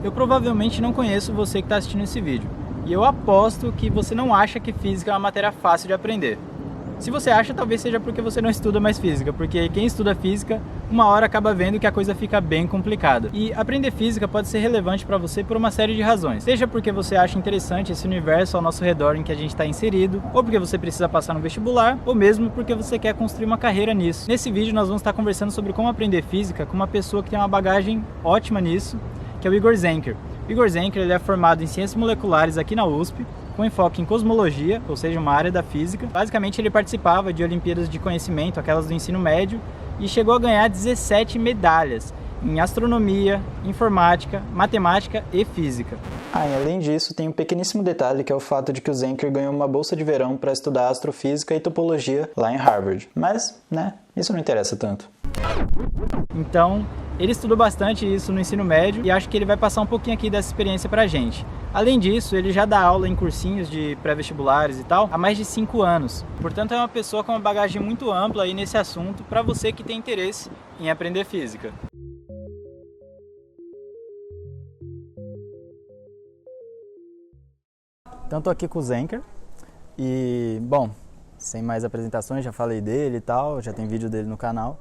Eu provavelmente não conheço você que está assistindo esse vídeo, e eu aposto que você não acha que física é uma matéria fácil de aprender. Se você acha, talvez seja porque você não estuda mais física, porque quem estuda física, uma hora acaba vendo que a coisa fica bem complicada. E aprender física pode ser relevante para você por uma série de razões. Seja porque você acha interessante esse universo ao nosso redor em que a gente está inserido, ou porque você precisa passar no vestibular, ou mesmo porque você quer construir uma carreira nisso. Nesse vídeo nós vamos estar conversando sobre como aprender física com uma pessoa que tem uma bagagem ótima nisso, que é o Igor Zenker. O Igor Zenker ele é formado em Ciências Moleculares aqui na USP, com enfoque em cosmologia, ou seja, uma área da física. Basicamente ele participava de Olimpíadas de Conhecimento, aquelas do ensino médio, e chegou a ganhar 17 medalhas em astronomia, informática, matemática e física. E além disso, tem um pequeníssimo detalhe que é o fato de que o Zenker ganhou uma bolsa de verão para estudar astrofísica e topologia lá em Harvard. Mas, isso não interessa tanto. Então, ele estudou bastante isso no ensino médio e acho que ele vai passar um pouquinho aqui dessa experiência pra gente. Além disso, ele já dá aula em cursinhos de pré-vestibulares e tal há mais de 5 anos. Portanto, é uma pessoa com uma bagagem muito ampla aí nesse assunto para você que tem interesse em aprender física. Então, estou aqui com o Zenker e, bom, sem mais apresentações, já falei dele e tal, já tem vídeo dele no canal.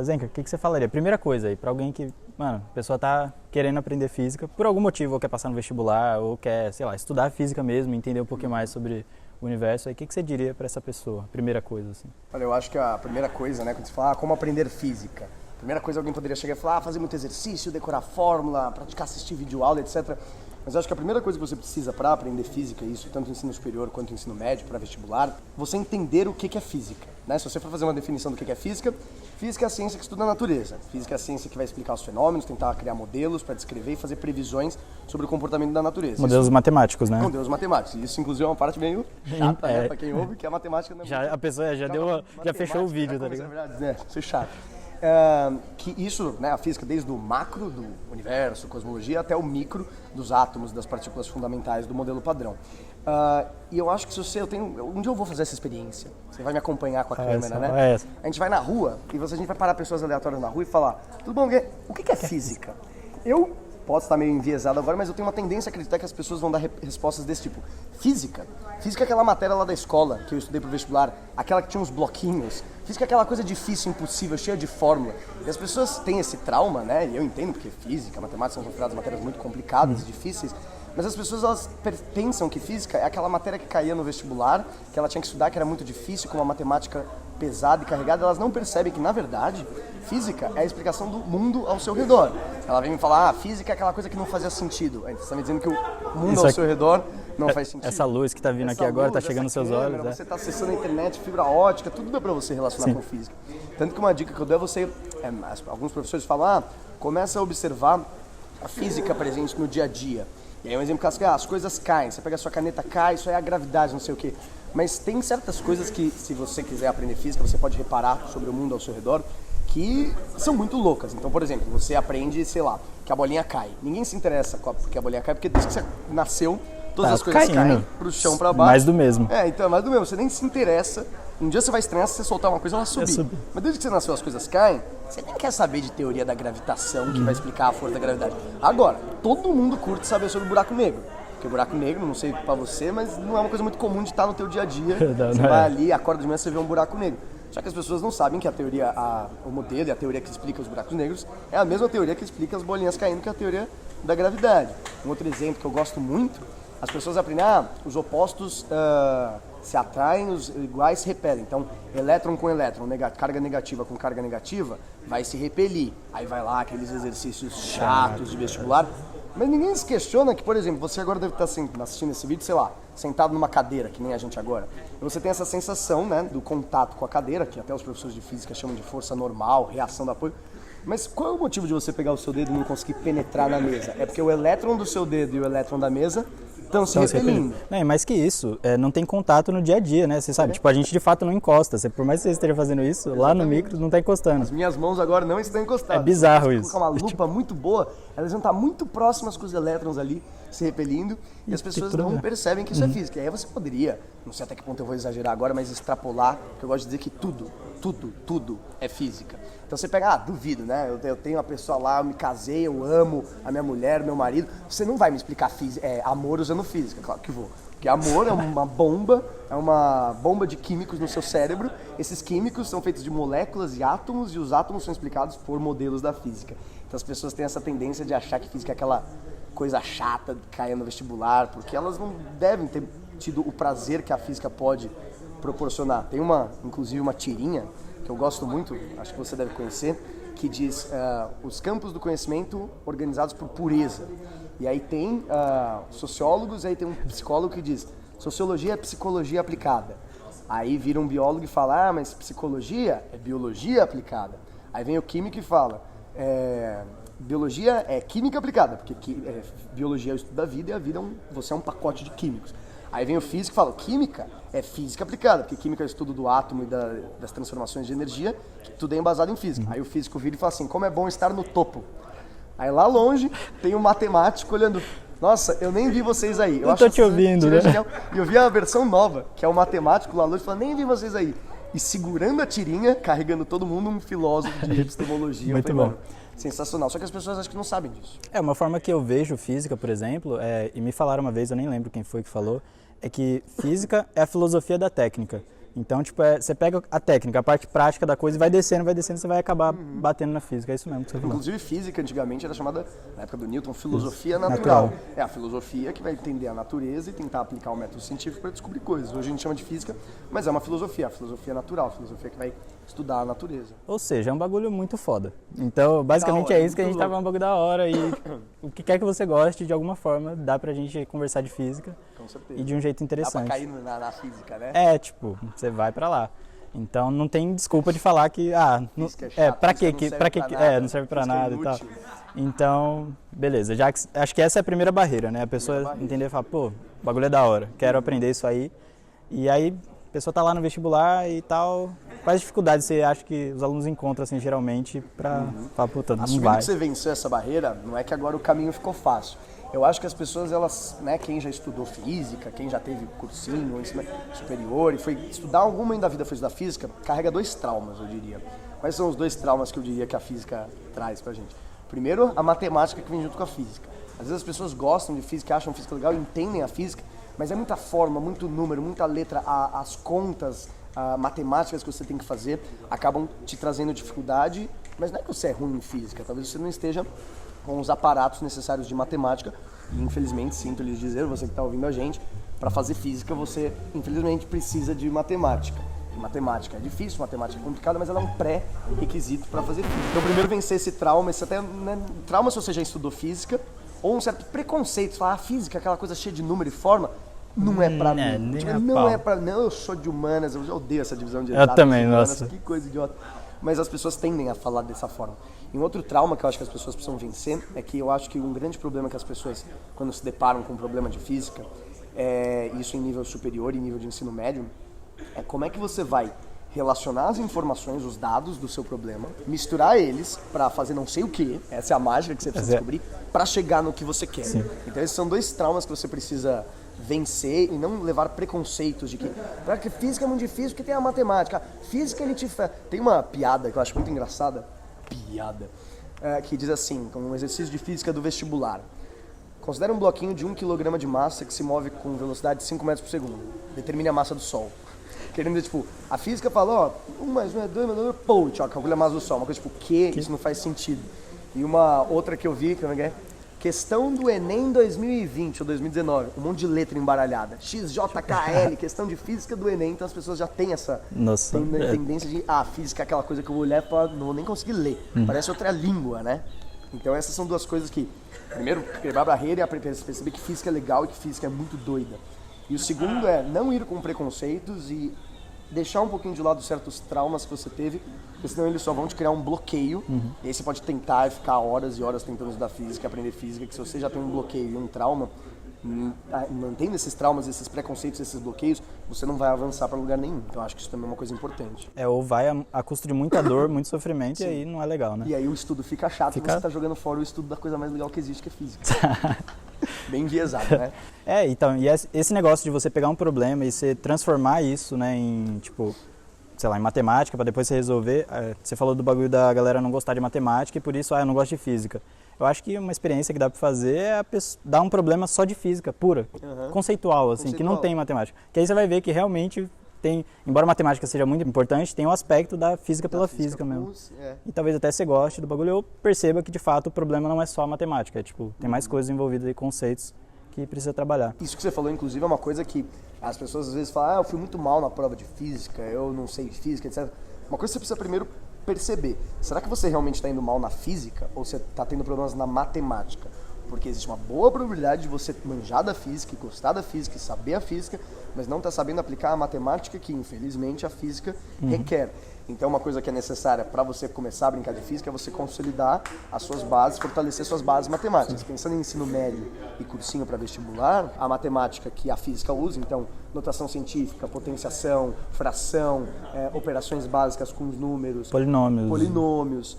Zenker, o que você falaria? Primeira coisa aí, para alguém que, a pessoa tá querendo aprender física, por algum motivo, ou quer passar no vestibular, ou quer, sei lá, estudar física mesmo, entender um pouquinho mais sobre o universo, aí o que você diria para essa pessoa? Primeira coisa, assim. Olha, eu acho que a primeira coisa, quando você fala como aprender física, a primeira coisa alguém poderia chegar e falar, fazer muito exercício, decorar fórmula, praticar, assistir videoaula, etc. Mas eu acho que a primeira coisa que você precisa para aprender física, isso tanto no ensino superior quanto no ensino médio, para vestibular, você entender o que é física. Se você for fazer uma definição do que é física, física é a ciência que estuda a natureza. Física é a ciência que vai explicar os fenômenos, tentar criar modelos para descrever e fazer previsões sobre o comportamento da natureza. Modelos matemáticos, né? Modelos matemáticos. Isso, inclusive, é uma parte meio chata, para quem ouve, que a matemática não é A pessoa já fechou o vídeo, tá ligado? É verdade, isso é chato. Que isso, a física, desde o macro do universo, cosmologia, até o micro dos átomos, das partículas fundamentais do modelo padrão. E eu acho que um dia eu vou fazer essa experiência, você vai me acompanhar com a câmera, né? A gente vai na rua e a gente vai parar pessoas aleatórias na rua e falar, tudo bom, o que é física? Eu posso estar meio enviesado agora, mas eu tenho uma tendência a acreditar que as pessoas vão dar respostas desse tipo. Física é aquela matéria lá da escola que eu estudei pro vestibular, aquela que tinha uns bloquinhos. Física é aquela coisa difícil, impossível, cheia de fórmula. E as pessoas têm esse trauma, e eu entendo porque física, matemática são consideradas matérias muito complicadas e difíceis, mas as pessoas elas pensam que física é aquela matéria que caía no vestibular, que ela tinha que estudar, que era muito difícil, com uma matemática pesada e carregada. Elas não percebem que, na verdade, física é a explicação do mundo ao seu redor. Ela vem me falar, física é aquela coisa que não fazia sentido. Aí você está me dizendo que o mundo ao seu redor não faz sentido. Essa luz que está vindo aqui agora, está chegando nos seus olhos. Você está acessando a internet, fibra ótica, tudo dá para você relacionar com física. Tanto que uma dica que eu dou é você, alguns professores falam, começa a observar a física presente no dia a dia. E aí um exemplo clássico é, as coisas caem, você pega a sua caneta, cai, isso aí é a gravidade, não sei o quê. Mas tem certas coisas que, se você quiser aprender física, você pode reparar sobre o mundo ao seu redor, que são muito loucas. Então, por exemplo, você aprende, sei lá, que a bolinha cai. Ninguém se interessa porque a bolinha cai, porque desde que você nasceu, todas as coisas caem pro chão, pra baixo. Mais do mesmo. Então é mais do mesmo. Você nem se interessa. Um dia você vai estranhar se você soltar uma coisa, ela subir. Mas desde que você nasceu, as coisas caem, você nem quer saber de teoria da gravitação, que vai explicar a força da gravidade. Agora, todo mundo curte saber sobre o buraco negro. Porque o buraco negro, não sei pra você, mas não é uma coisa muito comum de estar no teu dia a dia. Você vai ali, acorda de manhã, você vê um buraco negro. Só que as pessoas não sabem que a teoria, o modelo e a teoria que explica os buracos negros é a mesma teoria que explica as bolinhas caindo, que é a teoria da gravidade. Um outro exemplo que eu gosto muito, as pessoas aprendem, os opostos se atraem, os iguais se repelem. Então, elétron com elétron, carga negativa com carga negativa, vai se repelir. Aí vai lá aqueles exercícios chatos de vestibular. Mas ninguém se questiona que, por exemplo, você agora deve estar assistindo esse vídeo, sei lá, sentado numa cadeira, que nem a gente agora. E você tem essa sensação, do contato com a cadeira, que até os professores de física chamam de força normal, reação do apoio. Mas qual é o motivo de você pegar o seu dedo e não conseguir penetrar na mesa? É porque o elétron do seu dedo e o elétron da mesa estão se repelindo. Não, mais que isso, não tem contato no dia a dia, né? Você sabe, a gente de fato não encosta. Por mais que você esteja fazendo isso, exatamente, lá no micro não está encostando. As minhas mãos agora não estão encostadas. É bizarro isso. Se colocar uma lupa muito boa, elas vão estar muito próximas com os elétrons ali se repelindo e as pessoas não percebem que isso é física. E aí você poderia, não sei até que ponto eu vou exagerar agora, mas extrapolar, porque eu gosto de dizer que tudo é física. Então você pega, duvido, né? Eu tenho uma pessoa lá, eu me casei, eu amo a minha mulher, meu marido. Você não vai me explicar amor usando física, claro que vou. Porque amor é uma bomba de químicos no seu cérebro. Esses químicos são feitos de moléculas e átomos, e os átomos são explicados por modelos da física. Então as pessoas têm essa tendência de achar que física é aquela coisa chata de cair no vestibular, porque elas não devem ter tido o prazer que a física pode proporcionar. Tem inclusive uma tirinha que eu gosto muito, acho que você deve conhecer, que diz os campos do conhecimento organizados por pureza. E aí tem sociólogos, aí tem um psicólogo que diz sociologia é psicologia aplicada. Aí vira um biólogo e fala, mas psicologia é biologia aplicada. Aí vem o químico e fala, biologia é química aplicada, porque biologia é o estudo da vida e a vida você é um pacote de químicos. Aí vem o físico e fala, química é física aplicada, porque química é o estudo do átomo e das transformações de energia, que tudo é embasado em física. Aí o físico vira e fala assim, como é bom estar no topo. Aí lá longe tem um matemático olhando, nossa, eu nem vi vocês aí. Eu tô te ouvindo, né? Genial. E eu vi a versão nova, que é o matemático lá longe, falando, nem vi vocês aí. E segurando a tirinha, carregando todo mundo, um filósofo de epistemologia. Muito bom. Sensacional, só que as pessoas acho que não sabem disso. Uma forma que eu vejo física, por exemplo, e me falaram uma vez, eu nem lembro quem foi que falou, é que física é a filosofia da técnica. Então, tipo, você pega a técnica, a parte prática da coisa e vai descendo, você vai acabar batendo na física. É isso mesmo que você falou. Inclusive, física antigamente era chamada, na época do Newton, filosofia natural. É a filosofia que vai entender a natureza e tentar aplicar o método científico para descobrir coisas. Hoje a gente chama de física, mas é uma filosofia, a filosofia natural, a filosofia que vai estudar a natureza. Ou seja, é um bagulho muito foda. Então, basicamente é isso que a gente tá falando, um bagulho da hora. E o que quer que você goste, de alguma forma, dá pra gente conversar de física. Com certeza. E de um jeito interessante. Dá pra cair na física, né? Tipo, você vai pra lá. Então não tem desculpa de falar que pra quê? Não serve pra nada e tal. Então, beleza. Acho que essa é a primeira barreira, né? A pessoa entender e falar, pô, o bagulho é da hora, quero aprender isso aí. E aí a pessoa tá lá no vestibular e tal. Quais dificuldades você acha que os alunos encontram, assim, geralmente, pra falar, puta, não vai? Que você venceu essa barreira, não é que agora o caminho ficou fácil. Eu acho que as pessoas, elas, né, quem já estudou física, quem já teve cursinho, ensino superior e foi estudar algum momento da vida, foi estudar física, carrega 2 traumas, eu diria. Quais são os 2 traumas que eu diria que a física traz pra gente? Primeiro, a matemática que vem junto com a física. Às vezes as pessoas gostam de física, acham física legal, entendem a física, mas é muita forma, muito número, muita letra, as contas, matemáticas que você tem que fazer acabam te trazendo dificuldade, mas não é que você é ruim em física, talvez você não esteja com os aparatos necessários de matemática, e infelizmente, sinto lhes dizer, você que está ouvindo a gente, para fazer física você infelizmente precisa de matemática. E matemática é difícil, matemática é complicada, mas ela é um pré-requisito para fazer física. Então primeiro vencer esse trauma, trauma se você já estudou física, ou um certo preconceito, falar, física, aquela coisa cheia de número e forma, não é pra mim. Eu sou de humanas, eu já odeio essa divisão de exatas. Eu também, humanas, nossa. Que coisa idiota. Mas as pessoas tendem a falar dessa forma. E um outro trauma que eu acho que as pessoas precisam vencer é que eu acho que um grande problema que as pessoas, quando se deparam com um problema de física, isso em nível superior e nível de ensino médio, é como é que você vai relacionar as informações, os dados do seu problema, misturar eles para fazer não sei o que, essa é a mágica que você precisa descobrir, para chegar no que você quer. Sim. Então esses são 2 traumas que você precisa vencer e não levar preconceitos de que física é muito difícil porque tem a matemática. Física ele tem uma piada que eu acho muito engraçada, que diz assim, como um exercício de física do vestibular. Considere um bloquinho de 1 kg de massa que se move com velocidade de 5 metros por segundo. Determine a massa do Sol. Querendo dizer, tipo, a física fala, 1 mais 1 é 2, mais 2 é pô, calcula a massa do Sol. Uma coisa tipo, isso não faz sentido. E uma outra que eu vi, que é questão do Enem 2020 ou 2019, um monte de letra embaralhada. XJKL, questão de física do Enem, então as pessoas já têm essa tendência de, física é aquela coisa que eu vou olhar e não vou nem conseguir ler. Parece outra língua, né? Então essas são 2 coisas que, primeiro, quebrar a barreira e perceber que física é legal e que física é muito doida. E o segundo é não ir com preconceitos e deixar um pouquinho de lado certos traumas que você teve, porque senão eles só vão te criar um bloqueio. E aí você pode tentar ficar horas e horas tentando estudar física, aprender física, que se você já tem um bloqueio e um trauma, mantendo esses traumas, esses preconceitos, esses bloqueios, você não vai avançar para lugar nenhum. Então acho que isso também é uma coisa importante. Ou vai a custo de muita dor, muito sofrimento, e aí não é legal, né? E aí o estudo fica chato, você tá jogando fora o estudo da coisa mais legal que existe, que é física. Bem enviesado, né? Então, e esse negócio de você pegar um problema e você transformar isso, né, em, tipo, sei lá, em matemática, para depois você resolver. Você falou do bagulho da galera não gostar de matemática e por isso, eu não gosto de física. Eu acho que uma experiência que dá para fazer é dar um problema só de física pura, conceitual, assim, que não tem matemática. Que aí você vai ver que realmente tem, embora a matemática seja muito importante, tem o aspecto da física pela física mesmo. E talvez até você goste do bagulho, eu perceba que de fato o problema não é só a matemática, tipo, tem mais coisas envolvidas aí, conceitos que precisa trabalhar. Isso que você falou, inclusive, é uma coisa que as pessoas às vezes falam, eu fui muito mal na prova de física, eu não sei física, etc. Uma coisa que você precisa primeiro perceber, será que você realmente está indo mal na física ou você está tendo problemas na matemática? Porque existe uma boa probabilidade de você manjar da física, gostar da física, saber a física, mas não estar sabendo aplicar a matemática que, infelizmente, a física requer. Então, uma coisa que é necessária para você começar a brincar de física é você consolidar as suas bases, fortalecer suas bases matemáticas. Pensando em ensino médio e cursinho para vestibular, a matemática que a física usa, então, notação científica, potenciação, fração, operações básicas com os números, polinômios,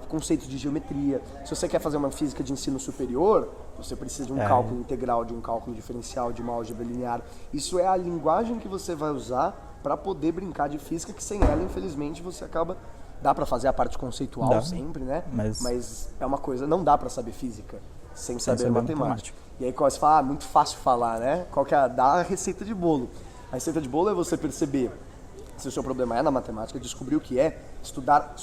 conceitos de geometria. Se você quer fazer uma física de ensino superior, você precisa de um cálculo integral, de um cálculo diferencial, de uma álgebra linear. Isso é a linguagem que você vai usar para poder brincar de física, que sem ela, infelizmente, você acaba... Dá para fazer a parte conceitual sempre, né? Mas é uma coisa, não dá para saber física sem saber matemática. E aí, quando você fala, muito fácil falar, né? Qual que é a receita de bolo? A receita de bolo é você perceber se o seu problema é na matemática, descobrir o que é, estudar,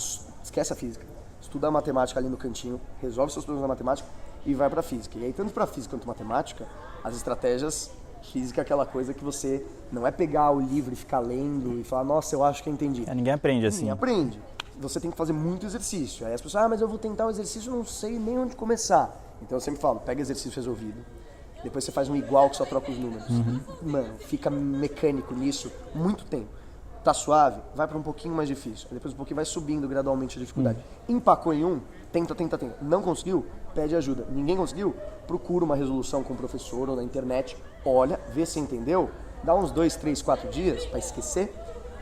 esquece a física, estuda a matemática ali no cantinho, resolve seus problemas na matemática e vai para física. E aí, tanto para física quanto matemática, as estratégias... Física é aquela coisa que você não é pegar o livro e ficar lendo e falar, nossa, eu acho que eu entendi. Ninguém aprende assim. Ninguém aprende. Você tem que fazer muito exercício. Aí as pessoas, mas eu vou tentar o exercício, não sei nem onde começar. Então eu sempre falo, pega exercício resolvido. Depois você faz um igual que só troca os números. Mano, fica mecânico nisso muito tempo. Tá suave, vai para um pouquinho mais difícil. Depois um pouquinho vai subindo gradualmente a dificuldade. Empacou em um, tenta. Não conseguiu? Pede ajuda. Ninguém conseguiu? Procura uma resolução com o professor ou na internet. Olha, vê se entendeu. Dá uns 2, 3, 4 dias para esquecer.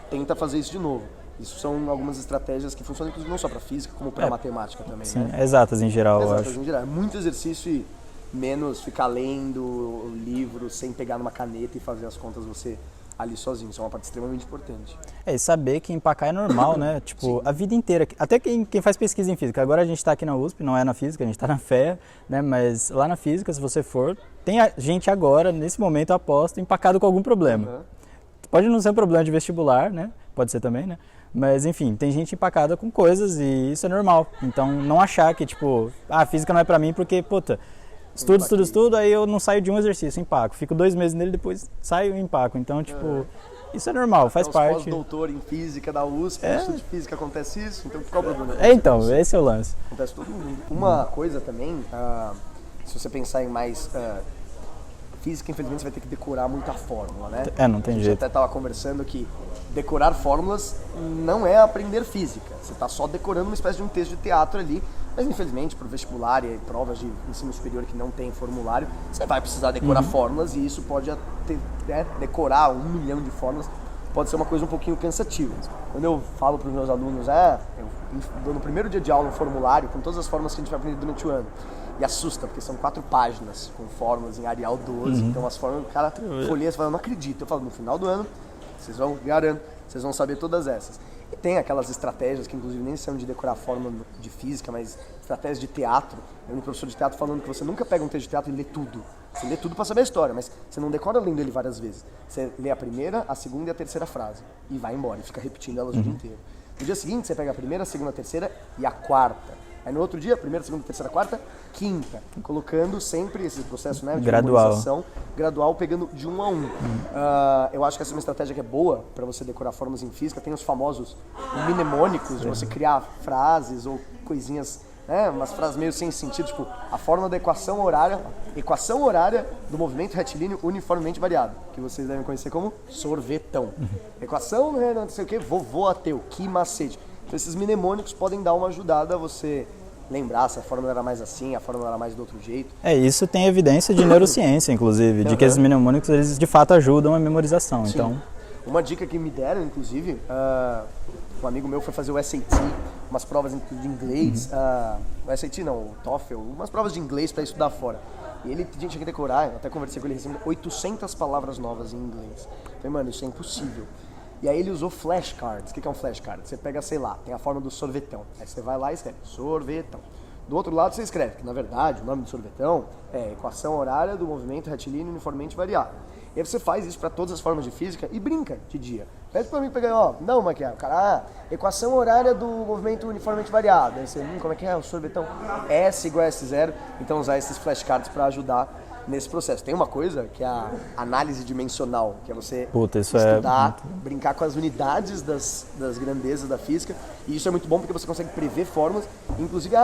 Tenta fazer isso de novo. Isso são algumas estratégias que funcionam inclusive não só para física, como para matemática também. Sim, né? Exatas em geral, eu acho. Exatas em geral. É muito exercício e menos ficar lendo o livro sem pegar numa caneta e fazer as contas você ali sozinho. Isso é uma parte extremamente importante. E saber que empacar é normal, né? Tipo, a vida inteira. Até quem faz pesquisa em física. Agora a gente está aqui na USP, não é na física, a gente está na FEA, né? Mas lá na física, se você for, tem gente agora, nesse momento, eu aposto, empacado com algum problema. Pode não ser um problema de vestibular, né? Pode ser também, né? Mas, enfim, tem gente empacada com coisas e isso é normal. Então, não achar que, tipo, a física não é pra mim porque, puta, estudo, aí eu não saio de um exercício, empaco. Fico 2 meses nele, depois saio e empaco. Então, tipo, isso é normal, faz parte. Pós-doutor em física da USP, no estudo de física acontece isso, então qual o problema? Então, esse é o lance. Acontece todo mundo. Uma coisa também, se você pensar em mais... física, infelizmente, você vai ter que decorar muita fórmula, né? Não tem jeito. A gente até estava conversando que decorar fórmulas não é aprender física. Você está só decorando uma espécie de um texto de teatro ali. Mas, infelizmente, para o vestibular e provas de ensino superior que não tem formulário, você vai precisar decorar fórmulas e isso pode decorar 1 milhão de fórmulas. Pode ser uma coisa um pouquinho cansativa. Quando eu falo para os meus alunos, eu dou no primeiro dia de aula um formulário com todas as fórmulas que a gente vai aprender durante o ano. E assusta, porque são 4 páginas com fórmulas em Arial 12, então as fórmulas, o cara folheia e fala, eu não acredito. Eu falo, no final do ano, vocês vão, garanto, vocês vão saber todas essas. E tem aquelas estratégias que inclusive nem são de decorar fórmula de física, mas estratégias de teatro. Eu vi um professor de teatro falando que você nunca pega um texto de teatro e lê tudo. Você lê tudo para saber a história, mas você não decora lendo ele várias vezes. Você lê a primeira, a segunda e a terceira frase e vai embora, e fica repetindo elas o dia inteiro. No dia seguinte, você pega a primeira, a segunda, a terceira e a quarta. Aí no outro dia, primeira, segunda, terceira, quarta, quinta. Colocando sempre esse processo, né, de memorização gradual, pegando de 1 a 1. Eu acho que essa é uma estratégia que é boa para você decorar fórmulas em física. Tem os famosos mnemônicos, de você criar frases ou coisinhas, né, umas frases meio sem sentido, tipo a fórmula da equação horária do movimento retilíneo uniformemente variado, que vocês devem conhecer como sorvetão. Equação, né, não sei o que, vovô ateu, que macete. Então esses mnemônicos podem dar uma ajudada a você lembrar se a fórmula era mais assim, a fórmula era mais do outro jeito. Isso tem evidência de neurociência, inclusive, de que esses mnemônicos, eles de fato ajudam a memorização. Sim. Então, uma dica que me deram, inclusive, um amigo meu foi fazer o SAT, umas provas de inglês, o SAT não, o TOEFL, umas provas de inglês para estudar fora. E ele tinha que decorar, eu até conversei com ele recentemente, 800 palavras novas em inglês. Eu falei, mano, isso é impossível. E aí ele usou flashcards. O que é um flashcard? Você pega, sei lá, tem a forma do sorvetão. Aí você vai lá e escreve sorvetão. Do outro lado você escreve que, na verdade, o nome do sorvetão é equação horária do movimento retilíneo uniformemente variável. E aí você faz isso para todas as formas de física e brinca de dia. Pede para mim pegar, ó, não, como é que é? O cara, equação horária do movimento uniformemente variável. Aí você, como é que é? O sorvetão S igual a S0. Então usar esses flashcards para ajudar nesse processo. Tem uma coisa que é a análise dimensional, que é você estudar, brincar com as unidades das grandezas da física, e isso é muito bom porque você consegue prever formas, inclusive,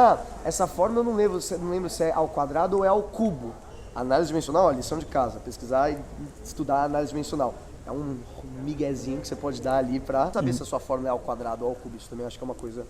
essa forma eu não lembro se é ao quadrado ou é ao cubo. Análise dimensional, lição de casa, pesquisar e estudar a análise dimensional. É um miguezinho que você pode dar ali para saber se a sua forma é ao quadrado ou ao cubo. Isso também acho que é uma coisa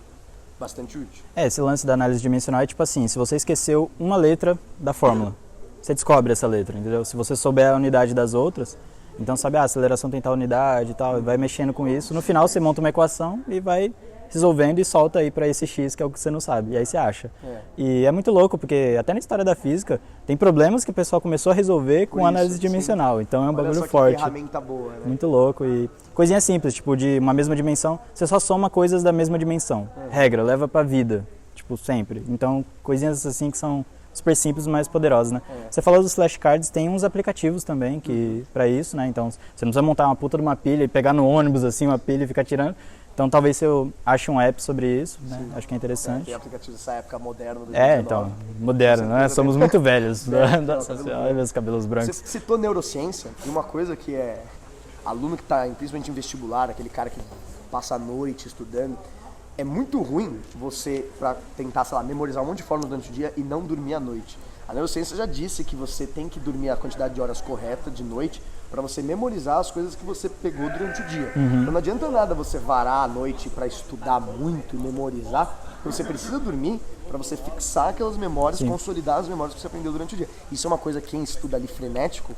bastante útil. Esse lance da análise dimensional é tipo assim, se você esqueceu uma letra da fórmula, você descobre essa letra, entendeu? Se você souber a unidade das outras, então sabe, a aceleração tem tal unidade e tal, vai mexendo com isso. No final você monta uma equação e vai resolvendo e solta aí para esse X, que é o que você não sabe, e aí você acha. E é muito louco, porque até na história da física, tem problemas que o pessoal começou a resolver com análise dimensional, então é um bagulho forte. Que ferramenta boa, né? Muito louco, e coisinha simples, tipo, de uma mesma dimensão, você só soma coisas da mesma dimensão. Regra, leva pra vida, tipo, sempre. Então, coisinhas assim que são super simples, mas poderosas, né? Você falou dos flashcards, tem uns aplicativos também que para isso, né? Então, você não precisa montar uma puta de uma pilha e pegar no ônibus assim uma pilha e ficar tirando. Então, talvez eu ache um app sobre isso, né? Sim. Acho que é interessante. Tem aplicativos dessa época moderna do então, moderno, né? Somos muito velhos. Olha meus cabelos brancos. Você citou neurociência, e uma coisa que é aluno que está principalmente em vestibular, aquele cara que passa a noite estudando, é muito ruim você, para tentar, sei lá, memorizar um monte de fórmulas durante o dia e não dormir à noite. A neurociência já disse que você tem que dormir a quantidade de horas correta de noite para você memorizar as coisas que você pegou durante o dia. Então não adianta nada você varar à noite para estudar muito e memorizar, você precisa dormir para você fixar aquelas memórias, consolidar as memórias que você aprendeu durante o dia. Isso é uma coisa que quem estuda ali frenético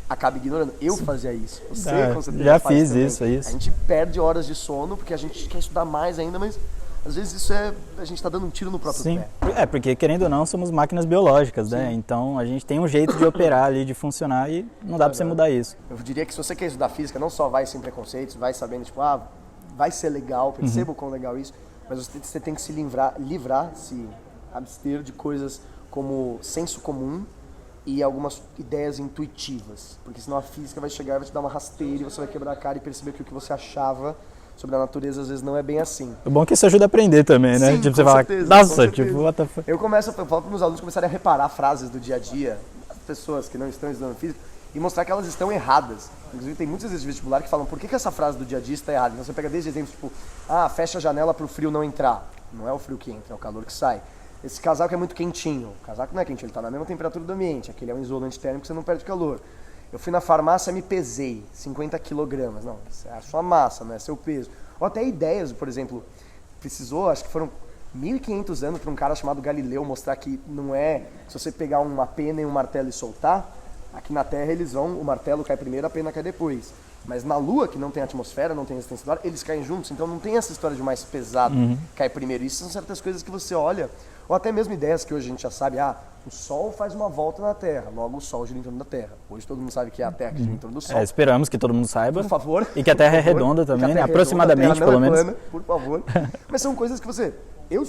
acaba ignorando. Eu fazia isso. Você, com certeza, já faz fiz também. isso. A gente perde horas de sono porque a gente quer estudar mais ainda, mas às vezes isso a gente está dando um tiro no próprio pé. Porque querendo ou não, somos máquinas biológicas, né? Então a gente tem um jeito de operar ali, de funcionar e não dá para você mudar isso. Eu diria que se você quer estudar física, não só vai sem preconceitos, vai sabendo, tipo, vai ser legal, perceba o quão legal isso, mas você tem que se se abster de coisas como senso comum e algumas ideias intuitivas, porque senão a física vai chegar e vai te dar uma rasteira e você vai quebrar a cara e perceber que o que você achava sobre a natureza às vezes não é bem assim. O bom é que isso ajuda a aprender também, né? Sim, tipo, você fala, nossa, tipo, what the fuck. Eu falo para meus alunos começarem a reparar frases do dia a dia, das pessoas que não estão estudando física, e mostrar que elas estão erradas. Inclusive tem muitos exercícios de vestibular que falam por que essa frase do dia a dia está errada. Então você pega desde exemplos tipo, fecha a janela para o frio não entrar. Não é o frio que entra, é o calor que sai. Esse casaco é muito quentinho. O casaco não é quentinho, ele está na mesma temperatura do ambiente. Aquele é um isolante térmico que você não perde calor. Eu fui na farmácia e me pesei, 50 quilogramas. Não, isso é a sua massa, não é seu peso. Ou até ideias, por exemplo, precisou, acho que foram 1.500 anos para um cara chamado Galileu mostrar que não é, se você pegar uma pena e um martelo e soltar, aqui na Terra o martelo cai primeiro, a pena cai depois. Mas na Lua, que não tem atmosfera, não tem resistência do ar, eles caem juntos, então não tem essa história de mais pesado cair primeiro. Isso são certas coisas que você olha, ou até mesmo ideias que hoje a gente já sabe, o Sol faz uma volta na Terra, logo o Sol gira em torno da Terra. Hoje todo mundo sabe que é a Terra que gira em torno do Sol. Esperamos que todo mundo saiba. Por favor. E que a Terra é redonda também, né? Aproximadamente, pelo menos. Plana, por favor. Mas são coisas que se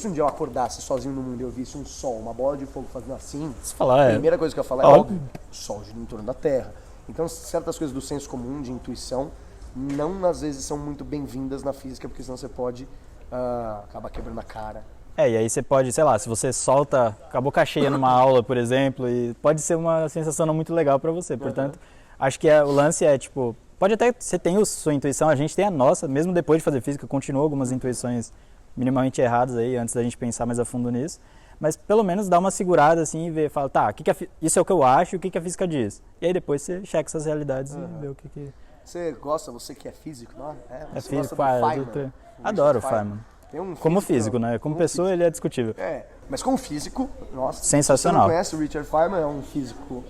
um dia eu acordasse sozinho no mundo e eu visse um Sol, uma bola de fogo fazendo assim, a primeira coisa que eu ia falar é óbvio, o Sol gira em torno da Terra. Então certas coisas do senso comum, de intuição, não às vezes são muito bem-vindas na física, porque senão você pode acabar quebrando a cara. E aí você pode, sei lá, se você solta com a boca cheia numa aula, por exemplo, e pode ser uma sensação não muito legal para você. Portanto, acho que o lance é, tipo, pode até, você tem sua intuição, a gente tem a nossa, mesmo depois de fazer física, continua algumas intuições minimamente erradas aí, antes da gente pensar mais a fundo nisso. Mas pelo menos dá uma segurada assim e ver, fala, isso é o que eu acho, o que a física diz. E aí depois você checa essas realidades e vê o que... Você que é físico, não é? Você físico, Feynman. Adoro o Feynman. Como físico, né? Como pessoa ele é discutível. Mas como físico, nossa, sensacional. Você não conhece o Richard Feynman, é um físico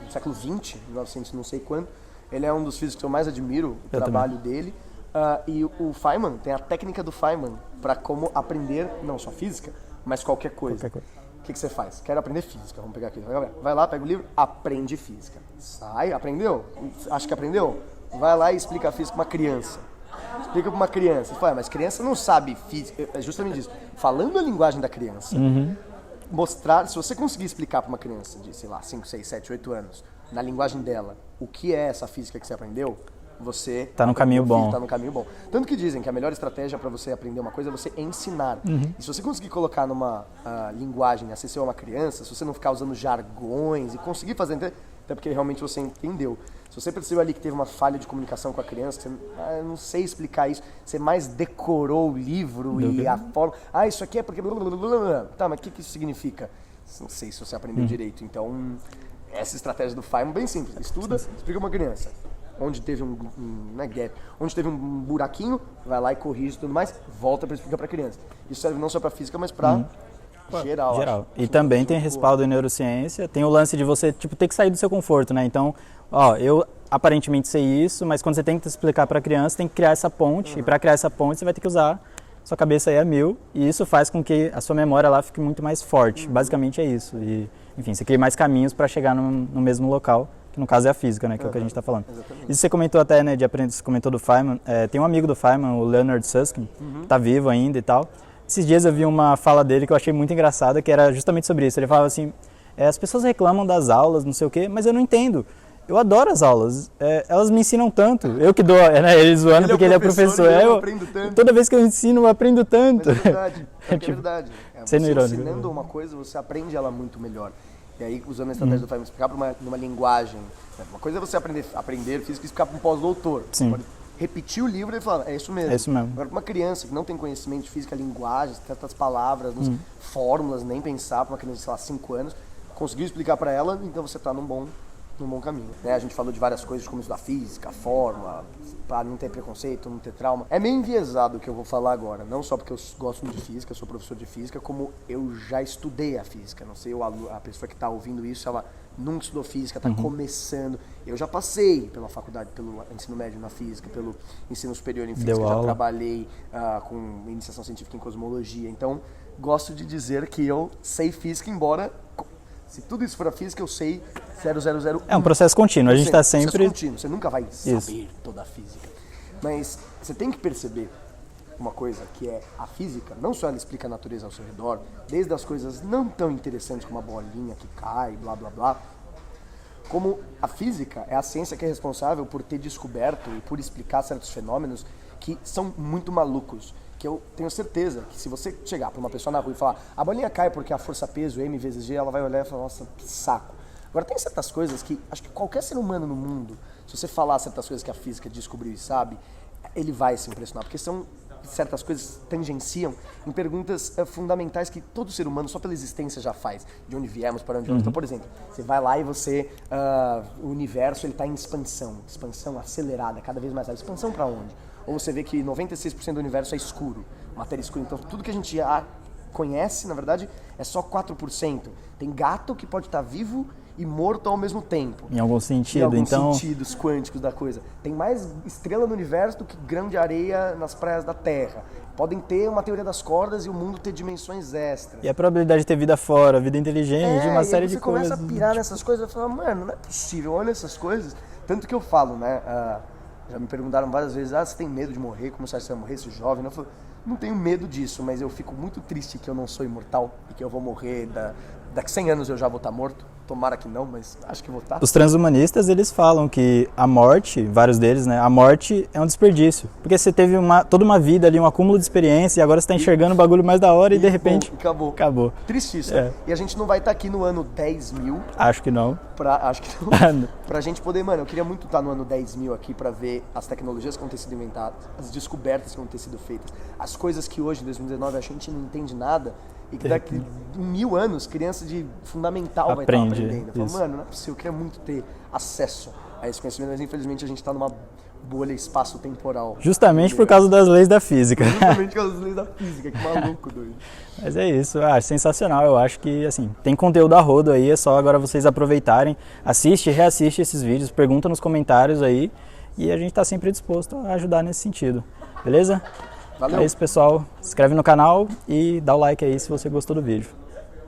do século XX, 1900 não sei quando. Ele é um dos físicos que eu mais admiro, o trabalho dele. E o Feynman tem a técnica do Feynman para como aprender, não só física, mas qualquer coisa. O que você faz? Quero aprender física, vamos pegar aqui. Vai lá, pega o livro, aprende física. Sai, aprendeu? Acho que aprendeu? Vai lá e explica a física para uma criança. explica pra uma criança. Fala, mas criança não sabe física. É justamente isso. Falando a linguagem da criança, mostrar, se você conseguir explicar pra uma criança de, sei lá, 5, 6, 7, 8 anos, na linguagem dela, o que é essa física que você aprendeu, você tá no caminho bom. Tá no caminho bom. Tanto que dizem que a melhor estratégia para você aprender uma coisa é você ensinar. E se você conseguir colocar numa linguagem acessível a uma criança, se você não ficar usando jargões e conseguir fazer, até porque realmente você entendeu. Se você percebeu ali que teve uma falha de comunicação com a criança, você, eu não sei explicar isso, você mais decorou o livro e a forma. Isso aqui é porque... Tá, mas o que isso significa? Não sei se você aprendeu direito. Então, essa estratégia do Feynman é bem simples. Estuda, explica uma criança. Onde teve um gap, onde teve um buraquinho, vai lá e corrige e tudo mais, volta para explicar para criança. Isso serve não só para física, mas para geral. E também tem respaldo em neurociência, tem o lance de você ter que sair do seu conforto, né? Então, eu aparentemente sei isso, mas quando você tenta explicar para a criança, tem que criar essa ponte, e para criar essa ponte você vai ter que usar sua cabeça aí a mil, e isso faz com que a sua memória lá fique muito mais forte. Basicamente é isso. E, enfim, você cria mais caminhos para chegar no mesmo local. Que no caso é a física, né, que é o que a gente está falando. Exatamente. E você comentou até, né, de aprender, você comentou do Feynman, tem um amigo do Feynman, o Leonard Susskind, que está vivo ainda e tal. Esses dias eu vi uma fala dele que eu achei muito engraçada, que era justamente sobre isso. Ele falava assim, as pessoas reclamam das aulas, não sei o quê, mas eu não entendo. Eu adoro as aulas, elas me ensinam tanto. Eu que dou, ele zoando porque ele é professor. Eu aprendo tanto. Toda vez que eu ensino, eu aprendo tanto. Mas é verdade, é verdade. Você irônico. Ensinando uma coisa, você aprende ela muito melhor. E aí, usando a estratégia do Feynman, explicar para numa linguagem. Uma coisa é você aprender física e explicar para um pós-doutor. Você pode repetir o livro e falar, é isso mesmo. É isso mesmo. Agora, para uma criança que não tem conhecimento de física, linguagem, certas palavras, fórmulas, nem pensar, para uma criança de, sei lá, 5 anos, conseguiu explicar para ela, então você está num bom caminho. A gente falou de várias coisas, como isso da física, fórmula, para não ter preconceito, não ter trauma. É meio enviesado o que eu vou falar agora, não só porque eu gosto muito de física, sou professor de física, como eu já estudei a física. Não sei, a pessoa que está ouvindo isso, ela nunca estudou física, está começando. Eu já passei pela faculdade, pelo ensino médio na física, pelo ensino superior em física, já trabalhei com iniciação científica em cosmologia. Então, gosto de dizer que eu sei física, embora... Se tudo isso for a física, eu sei 0001. É um processo contínuo, a gente está sempre... processo contínuo, você nunca vai saber toda a física. Mas você tem que perceber uma coisa, que é a física, não só ela explica a natureza ao seu redor, desde as coisas não tão interessantes como a bolinha que cai, blá blá blá, como a física é a ciência que é responsável por ter descoberto e por explicar certos fenômenos que são muito malucos. Que eu tenho certeza que se você chegar para uma pessoa na rua e falar a bolinha cai porque a força-peso, M vezes G, ela vai olhar e falar, nossa, que saco. Agora, tem certas coisas que acho que qualquer ser humano no mundo, se você falar certas coisas que a física descobriu e sabe, ele vai se impressionar, porque são certas coisas tangenciam em perguntas fundamentais que todo ser humano, só pela existência, já faz. De onde viemos, para onde vamos. Então, por exemplo, você vai lá e o universo está em expansão acelerada, cada vez mais rápida. Expansão para onde? Ou você vê que 96% do universo é escuro, matéria escura. Então, tudo que a gente já conhece, na verdade, é só 4%. Tem gato que pode estar vivo e morto ao mesmo tempo. Em algum sentido, em alguns então... sentidos quânticos da coisa. Tem mais estrela no universo do que grão de areia nas praias da Terra. Podem ter uma teoria das cordas e o mundo ter dimensões extras. E a probabilidade de ter vida fora, vida inteligente, uma série de coisas. Você começa a pirar nessas coisas e fala, mano, não é possível, olha essas coisas. Tanto que eu falo, né? Já me perguntaram várias vezes, você tem medo de morrer? Como você acha que você vai morrer, esse jovem? Eu falo, não tenho medo disso, mas eu fico muito triste que eu não sou imortal e que eu vou morrer daqui 100 anos eu já vou estar morto. Tomara que não, mas acho que vou estar. Os transhumanistas, eles falam que a morte, vários deles, né, a morte é um desperdício. Porque você teve toda uma vida ali, um acúmulo de experiência, e agora você está enxergando o bagulho mais da hora e de repente... Acabou. Tristíssimo. E a gente não vai estar aqui no ano 10.000. Acho que não. Acho que não. Pra gente poder, mano, eu queria muito estar no ano 10.000 aqui pra ver as tecnologias que vão ter sido inventadas, as descobertas que vão ter sido feitas, as coisas que hoje, em 2019, a gente não entende nada. E que daqui 1000 anos, criança de fundamental vai estar aprendendo. Eu falo, mano, não é possível, eu queria muito ter acesso a esse conhecimento, mas infelizmente a gente está numa bolha espaço-temporal. Justamente por causa das leis da física. Justamente por causa das leis da física, que maluco, doido. Mas é isso, sensacional. Eu acho que, assim, tem conteúdo a rodo aí, é só agora vocês aproveitarem, assiste, reassiste esses vídeos, pergunta nos comentários aí, e a gente está sempre disposto a ajudar nesse sentido. Beleza? Valeu. É isso, pessoal. Se inscreve no canal e dá o like aí se você gostou do vídeo.